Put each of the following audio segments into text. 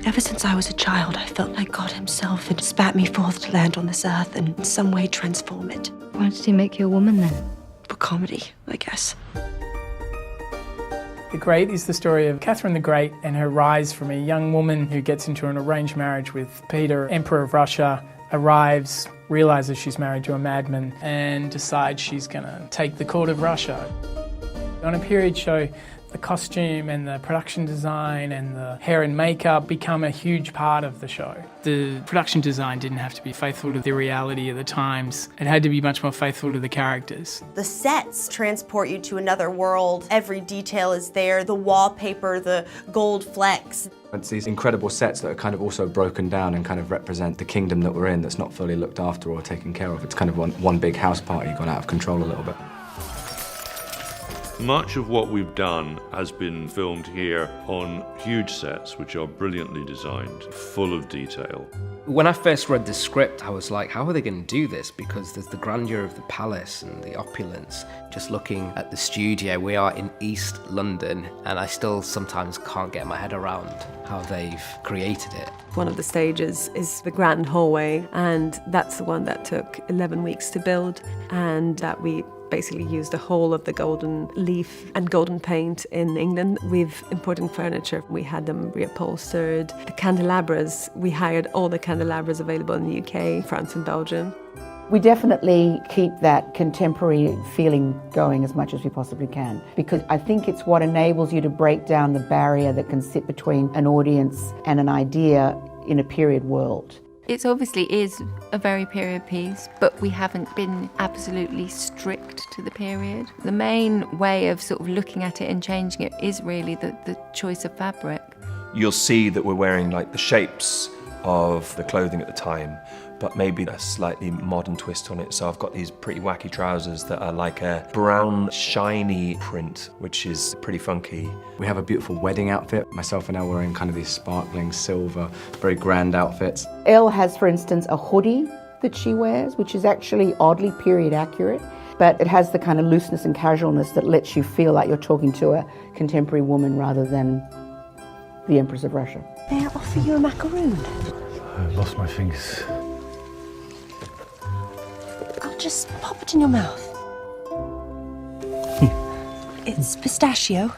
Ever since I was a child, I felt like God himself had spat me forth to land on this earth and in some way transform it. Why did he make you a woman then? For comedy, I guess. The Great is the story of Catherine the Great and her rise from a young woman who gets into an arranged marriage with Peter, Emperor of Russia, arrives, realises she's married to a madman and decides she's going to take the court of Russia. On a period show, the costume and the production design and the hair and makeup become a huge part of the show. The production design didn't have to be faithful to the reality of the times. It had to be much more faithful to the characters. The sets transport you to another world. Every detail is there, the wallpaper, the gold flecks. It's these incredible sets that are kind of also broken down and kind of represent the kingdom that we're in that's not fully looked after or taken care of. It's kind of one big house party gone out of control a little bit. Much of what we've done has been filmed here on huge sets, which are brilliantly designed, full of detail. When I first read the script, I was like, how are they going to do this? Because there's the grandeur of the palace and the opulence. Just looking at the studio, we are in East London, and I still sometimes can't get my head around how they've created it. One of the stages is the grand hallway, and that's the one that took 11 weeks to build, and that we basically used the whole of the golden leaf and golden paint in England. We've imported furniture. We had them reupholstered. The candelabras, we hired all the candelabras available in the UK, France and Belgium. We definitely keep that contemporary feeling going as much as we possibly can, because I think it's what enables you to break down the barrier that can sit between an audience and an idea in a period world. It obviously is a very period piece, but we haven't been absolutely strict to the period. The main way of sort of looking at it and changing it is really the choice of fabric. You'll see that we're wearing like the shapes of the clothing at the time, but maybe a slightly modern twist on it. So I've got these pretty wacky trousers that are like a brown, shiny print, which is pretty funky. We have a beautiful wedding outfit. Myself and Elle wearing kind of these sparkling silver, very grand outfits. Elle has, for instance, a hoodie that she wears, which is actually oddly period accurate, but it has the kind of looseness and casualness that lets you feel like you're talking to a contemporary woman rather than the Empress of Russia. May I offer you a macaroon? I've lost my fingers. I'll just pop it in your mouth. It's pistachio.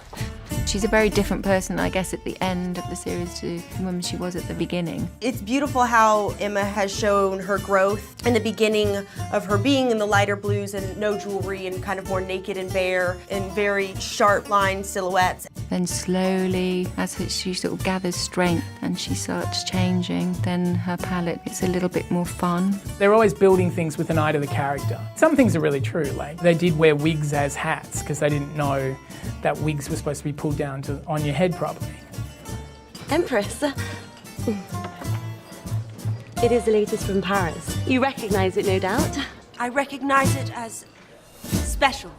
She's a very different person, I guess, at the end of the series to when she was at the beginning. It's beautiful how Emma has shown her growth in the beginning of her being in the lighter blues and no jewelry and kind of more naked and bare and very sharp line silhouettes. Then slowly, as she sort of gathers strength and she starts changing, then her palette is a little bit more fun. They're always building things with an eye to the character. Some things are really true, like they did wear wigs as hats because they didn't know that wigs were supposed to be pulled down on your head properly. Empress. It is the latest from Paris. You recognise it, no doubt? I recognise it as special.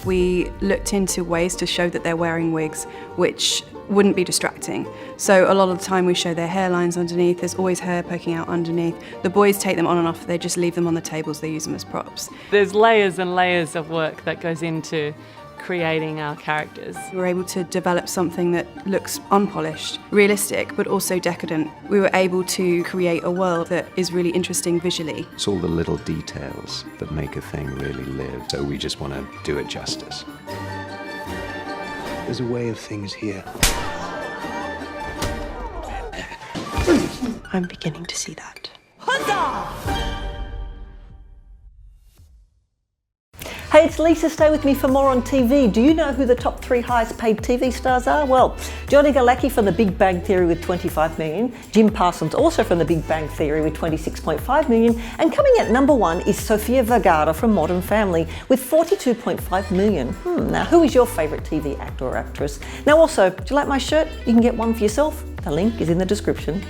We looked into ways to show that they're wearing wigs which wouldn't be distracting. So a lot of the time we show their hairlines underneath, there's always hair poking out underneath. The boys take them on and off, they just leave them on the tables, they use them as props. There's layers and layers of work that goes into creating our characters. We were able to develop something that looks unpolished, realistic, but also decadent. We were able to create a world that is really interesting visually. It's all the little details that make a thing really live, so we just want to do it justice. There's a way of things here. I'm beginning to see that. Huzzah! Hey, it's Lisa. Stay with me for more on TV. Do you know who the top 3 highest paid TV stars are? Well, Johnny Galecki from The Big Bang Theory with 25 million, Jim Parsons also from The Big Bang Theory with 26.5 million, and coming at number 1 is Sofia Vergara from Modern Family with 42.5 million. Now, who is your favourite TV actor or actress? Now also, do you like my shirt? You can get one for yourself. The link is in the description.